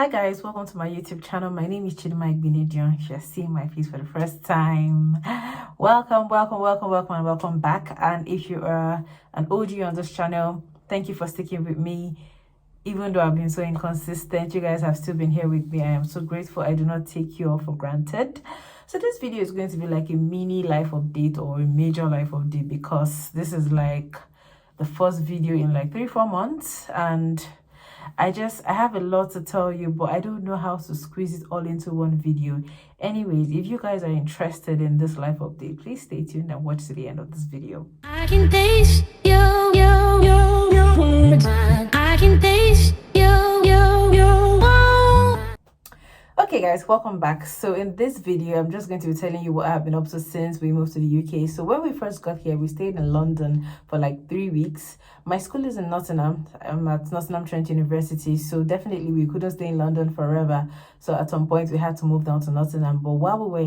Hi guys, welcome to my YouTube channel. My name is Dimma. If you're seeing my face for the first time, welcome and welcome back. And if you are an OG on this channel, thank you for sticking with me. Even though I've been so inconsistent, you guys have still been here with me. I am so grateful. I do not take you all for granted. So this video is going to be like a mini life update or a major life update, because this is like the first video in like 3-4 months, and I have a lot to tell you, but I don't know how to squeeze it all into one video. Anyways, if you guys are interested in this life update, please stay tuned and watch to the end of this video. I can taste your words. I can taste your. Okay guys, welcome back. So in this video, I'm just going to be telling you what I've been up to since we moved to the UK. So when we first got here, we stayed in London for like 3 weeks. My school is in Nottingham. I'm at Nottingham Trent University, so definitely we couldn't stay in London forever. So at some point we had to move down to Nottingham. But while we were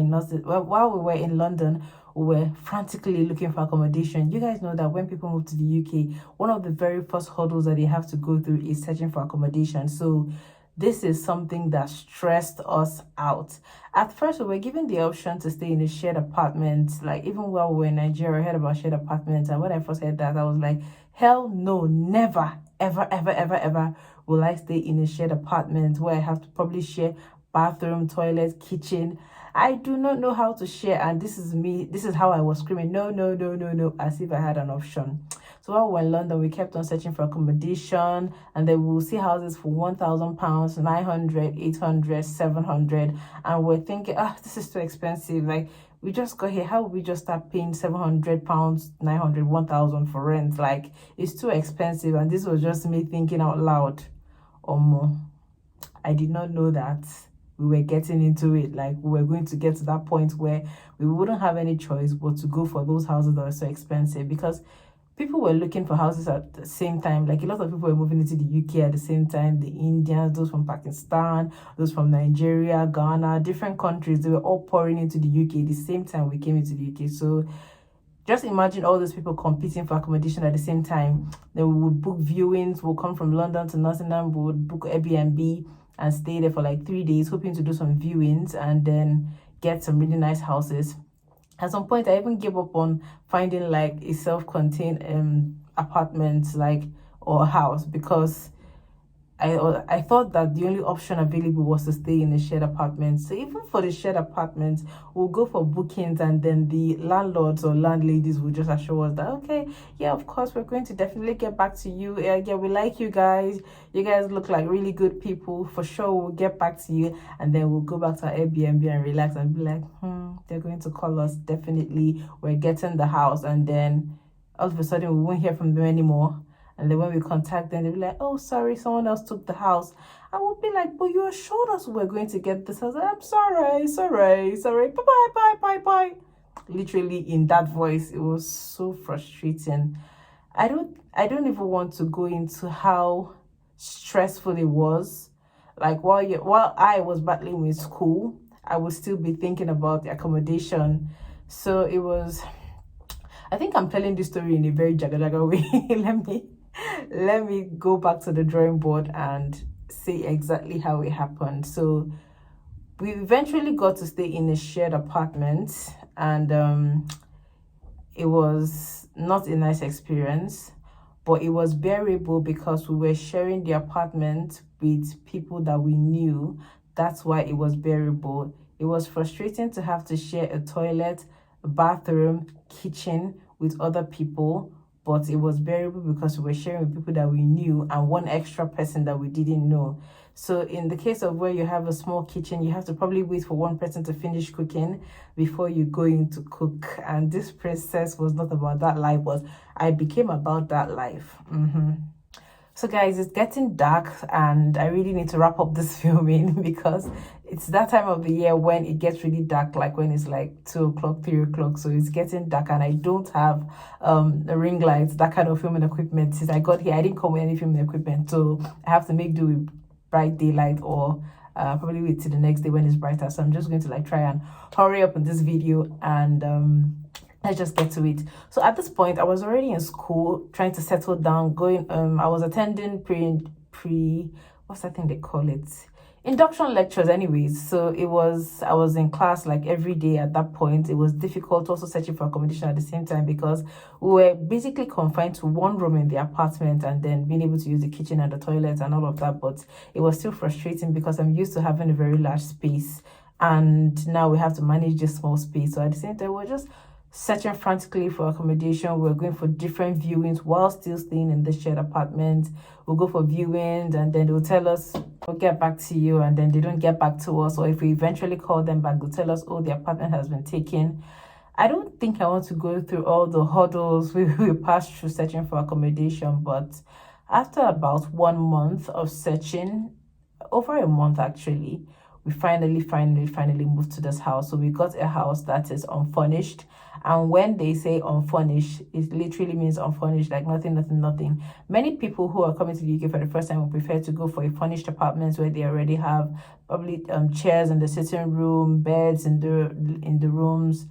in London, we were frantically looking for accommodation. You guys know that when people move to the UK, one of the very first hurdles that they have to go through is searching for accommodation. So this is something that stressed us out. At first, we were given the option to stay in a shared apartment. Like, even while we were in Nigeria, I heard about shared apartments. And when I first heard that, I was like, hell no, never, ever will I stay in a shared apartment where I have to probably share bathroom, toilet, kitchen. I do not know how to share. And this is me. This is how I was screaming, no, as if I had an option. So while we were in London, we kept on searching for accommodation, and then we'll see houses for £1,000, 900, 800, 700, and we're thinking, this is too expensive. Like, we just got here, how would we just start paying £700, 900, 1,000 for rent? Like, it's too expensive. And this was just me thinking out loud. Or more, I did not know that we were getting into it. Like, we were going to get to that point where we wouldn't have any choice but to go for those houses that are so expensive, because people were looking for houses at the same time. Like, a lot of people were moving into the UK at the same time. The Indians, those from Pakistan, those from Nigeria, Ghana, different countries, they were all pouring into the UK at the same time we came into the UK. So just imagine all those people competing for accommodation at the same time. Then we would book viewings. We'll come from London to Nottingham. We would book Airbnb and stay there for like 3 days, hoping to do some viewings and then get some really nice houses. At some point, I even gave up on finding like a self-contained apartment, like, or a house, because I thought that the only option available was to stay in a shared apartment. So even for the shared apartment, we'll go for bookings, and then the landlords or landladies will just assure us that, okay, yeah, of course, we're going to definitely get back to you. Yeah, we like you guys. You guys look like really good people. For sure, we'll get back to you. And then we'll go back to our Airbnb and relax and be like, they're going to call us. Definitely, we're getting the house. And then all of a sudden, we won't hear from them anymore. And then when we contact them, they'll be like, oh, sorry, someone else took the house. And we'll be like, but you assured us we were going to get this house. I'm sorry. Bye. Literally in that voice. It was so frustrating. I don't even want to go into how stressful it was. Like, while I was battling with school, I would still be thinking about the accommodation. So it was, I think I'm telling this story in a very jaga way. Let me go back to the drawing board and see exactly how it happened. So we eventually got to stay in a shared apartment, and it was not a nice experience, but it was bearable because we were sharing the apartment with people that we knew. That's why it was bearable. It was frustrating to have to share a toilet, a bathroom, kitchen with other people, but it was bearable because we were sharing with people that we knew and one extra person that we didn't know. So in the case of where you have a small kitchen, you have to probably wait for one person to finish cooking before you go in to cook. And this process was not about that life, but I became about that life. So guys, it's getting dark and I really need to wrap up this filming because it's that time of the year when it gets really dark, like when it's like 2 o'clock, 3 o'clock. So it's getting dark and I don't have the ring lights, that kind of filming equipment. Since I got here, I didn't come with any filming equipment. So I have to make do with bright daylight or probably wait till the next day when it's brighter. So I'm just going to like try and hurry up in this video and let's just get to it. So at this point, I was already in school, trying to settle down, I was attending pre what's that thing they call it? induction lectures anyways. So I was in class like every day at that point. It was difficult also searching for accommodation at the same time because we were basically confined to one room in the apartment and then being able to use the kitchen and the toilet and all of that. But it was still frustrating because I'm used to having a very large space and now we have to manage this small space. So at the same time, we're just searching frantically for accommodation. We're going for different viewings while still staying in the shared apartment. We'll go for viewings and then they'll tell us, we'll get back to you, and then they don't get back to us. Or if we eventually call them back, they'll tell us, oh, the apartment has been taken. I don't think I want to go through all the hurdles we passed through searching for accommodation, but after about 1 month of searching, over a month actually, we finally moved to this house. So we got a house that is unfurnished. And when they say unfurnished, it literally means unfurnished, like nothing. Many people who are coming to the UK for the first time would prefer to go for a furnished apartments where they already have probably chairs in the sitting room, beds in the rooms,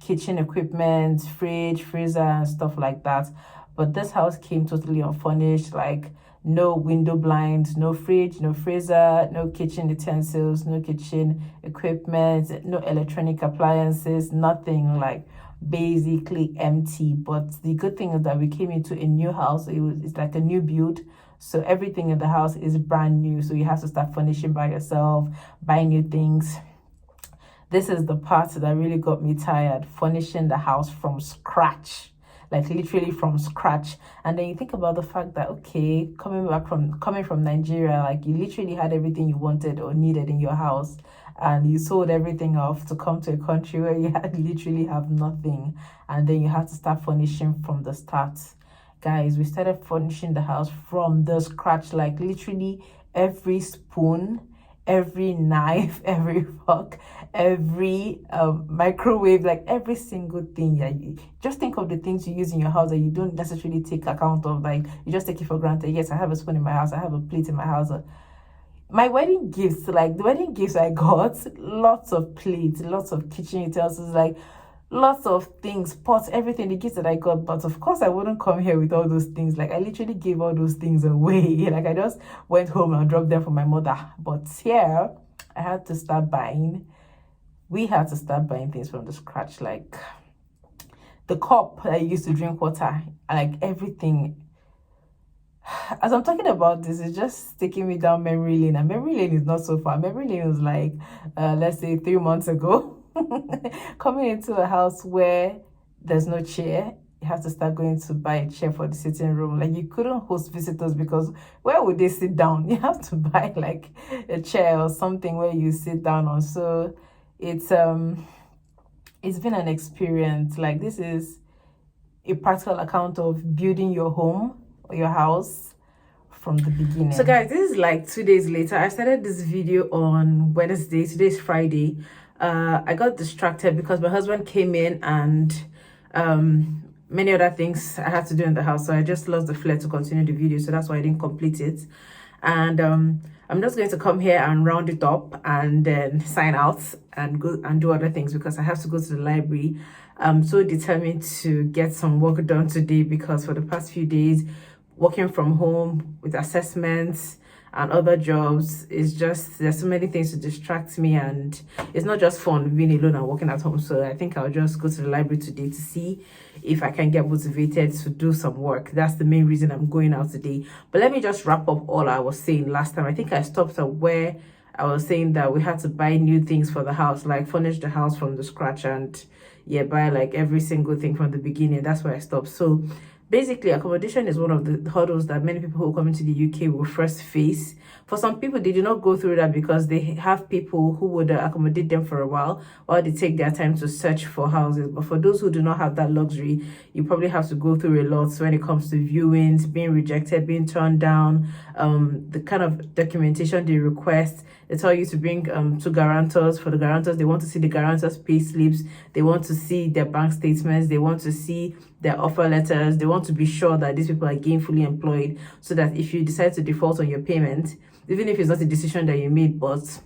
kitchen equipment, fridge, freezer, and stuff like that. But this house came totally unfurnished, like no window blinds, no fridge, no freezer, no kitchen utensils, no kitchen equipment, no electronic appliances, nothing, like basically empty. But the good thing is that we came into a new house. It's like a new build. So everything in the house is brand new. So you have to start furnishing by yourself, buy new things. This is the part that really got me tired, furnishing the house from scratch, like literally from scratch. And then you think about the fact that, okay, coming from Nigeria, like you literally had everything you wanted or needed in your house and you sold everything off to come to a country where you literally have nothing, and then you have to start furnishing from the start. Guys, we started furnishing the house from the scratch, like literally every spoon, every knife, every fork, every microwave, like every single thing. Yeah, just think of the things you use in your house that you don't necessarily take account of, like you just take it for granted. Yes, I have a spoon in my house, I have a plate in my house. My wedding gifts, like the wedding gifts I got, lots of plates, lots of kitchen utensils, like lots of things, pots, everything, the gifts that I got. But of course I wouldn't come here with all those things. Like I literally gave all those things away. Like I just went home and dropped them for my mother. But here I had to start buying. We had to start buying things from the scratch, like the cup that I used to drink water, like everything. As I'm talking about this, it's just taking me down memory lane, and memory lane is not so far. Memory lane was like let's say 3 months ago. Coming into a house where there's no chair, you have to start going to buy a chair for the sitting room. Like you couldn't host visitors because where would they sit down? You have to buy like a chair or something where you sit down on. So it's been an experience. Like this is a practical account of building your home or your house from the beginning. So guys, this is like 2 days later. I started this video on Wednesday. Today's Friday. I got distracted because my husband came in and many other things I had to do in the house, so I just lost the flair to continue the video, so that's why I didn't complete it. And I'm just going to come here and round it up and then sign out and go and do other things because I have to go to the library. I'm so determined to get some work done today because for the past few days working from home with assessments and other jobs, is just, there's so many things to distract me, and it's not just fun being alone and working at home. So I think I'll just go to the library today to see if I can get motivated to do some work. That's the main reason I'm going out today. But let me just wrap up all I was saying last time. I think I stopped at where I was saying that we had to buy new things for the house, like furnish the house from the scratch and yeah, buy like every single thing from the beginning. That's where I stopped. So basically, accommodation is one of the hurdles that many people who come into the UK will first face. For some people, they do not go through that because they have people who would accommodate them for a while they take their time to search for houses. But for those who do not have that luxury, you probably have to go through a lot. So when it comes to viewings, being rejected, being turned down, the kind of documentation they request, they tell you to bring 2 guarantors. For the guarantors, they want to see the guarantors' pay slips, they want to see their bank statements, they want to see their offer letters, they want to be sure that these people are gainfully employed, so that if you decide to default on your payment, even if it's not a decision that you made, but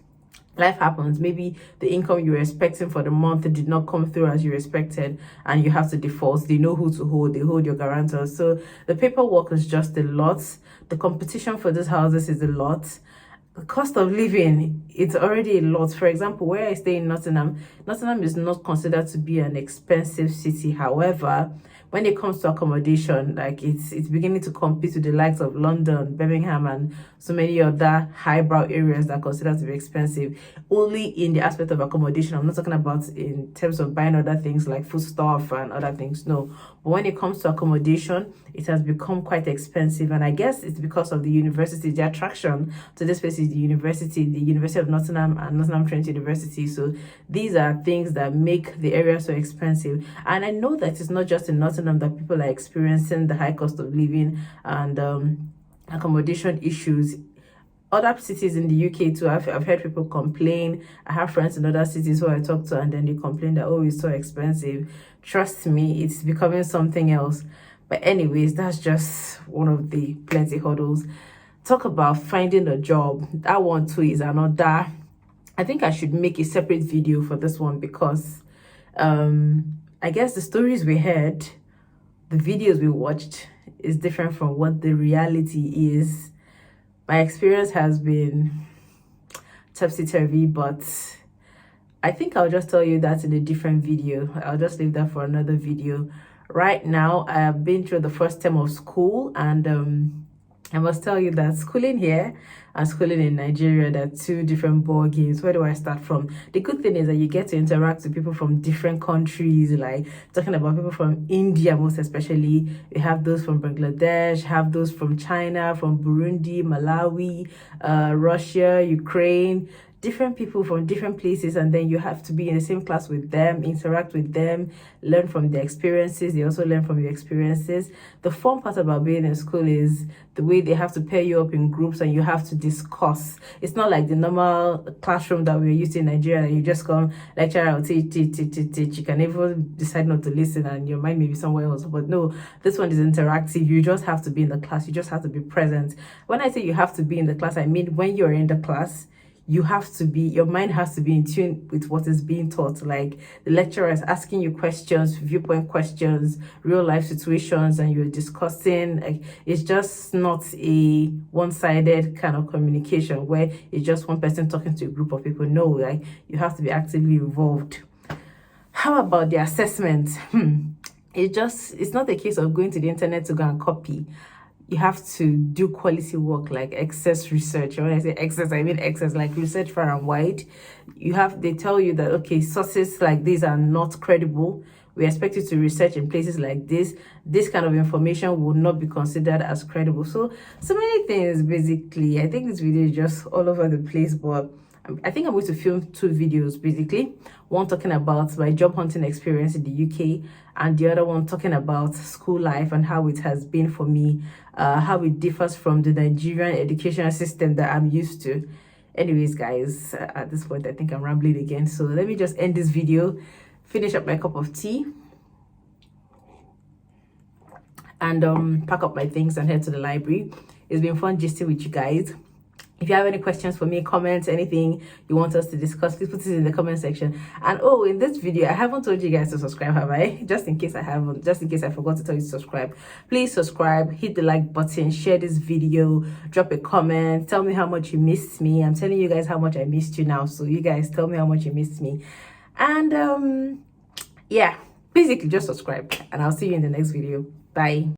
life happens, maybe the income you were expecting for the month did not come through as you expected and you have to default, they know who to hold, they hold your guarantors. So the paperwork is just a lot. The competition for these houses is a lot. the cost of living, it's already a lot. For example, where I stay in Nottingham is not considered to be an expensive city. However, when it comes to accommodation, like it's beginning to compete with the likes of London, Birmingham, and so many other highbrow areas that are considered to be expensive. Only in the aspect of accommodation. I'm not talking about in terms of buying other things like food stuff and other things. No, but when it comes to accommodation, it has become quite expensive, and I guess it's because of the university. The attraction to this place is the University of Nottingham and Nottingham Trent University. So these are things that make the area so expensive. And I know that it's not just in Nottingham that people are experiencing the high cost of living and accommodation issues. Other cities in the UK too, I've heard people complain. I have friends in other cities who I talk to, and then they complain that, oh, it's so expensive. Trust me, it's becoming something else. But anyways, that's just one of the plenty hurdles. Talk about finding a job. That one too is another. I think I should make a separate video for this one, because I guess the stories we heard, the videos we watched, is different from what the reality is. My experience has been topsy-turvy, but I think I'll just tell you that in a different video. I'll just leave that for another video. Right now, I have been through the first term of school, and I must tell you that schooling here and schooling in Nigeria, they're two different ball games. Where do I start from? The good thing is that you get to interact with people from different countries, like talking about people from India, most especially. We have those from Bangladesh, have those from China, from Burundi, Malawi, Russia, Ukraine, different people from different places, and then you have to be in the same class with them, interact with them, learn from their experiences. They also learn from your experiences. The fun part about being in school is the way they have to pair you up in groups and you have to discuss. It's not like the normal classroom that we're used to in Nigeria, that you just come, lecturer will teach. You can even decide not to listen and your mind may be somewhere else. But no, this one is interactive. You just have to be in the class. You just have to be present. When I say you have to be in the class, I mean when you're in the class, you have to be, your mind has to be in tune with what is being taught. Like the lecturer is asking you questions, viewpoint questions, real life situations, and you're discussing. Like, it's just not a one-sided kind of communication where it's just one person talking to a group of people. No, like you have to be actively involved. How about the assessment? It's not a case of going to the internet to go and copy. You have to do quality work, like excess research. And when I say excess, I mean excess, like research far and wide. They tell you that, okay, sources like these are not credible. We expect you to research in places like this. This kind of information will not be considered as credible. So many things, basically. I think this video is just all over the place, but I think I'm going to film two videos, basically. One talking about my job hunting experience in the UK, and the other one talking about school life and how it has been for me, how it differs from the Nigerian education system that I'm used to. Anyways, guys, at this point, I think I'm rambling again. So let me just end this video, finish up my cup of tea, and pack up my things and head to the library. It's been fun gisting with you guys. If you have any questions for me, comments, anything you want us to discuss, please put it in the comment section. And oh, in this video, I haven't told you guys to subscribe, have I? Just in case I haven't, just in case I forgot to tell you to subscribe. Please subscribe, hit the like button, share this video, drop a comment, tell me how much you missed me. I'm telling you guys how much I missed you now. So you guys tell me how much you missed me. And yeah, basically just subscribe, and I'll see you in the next video. Bye.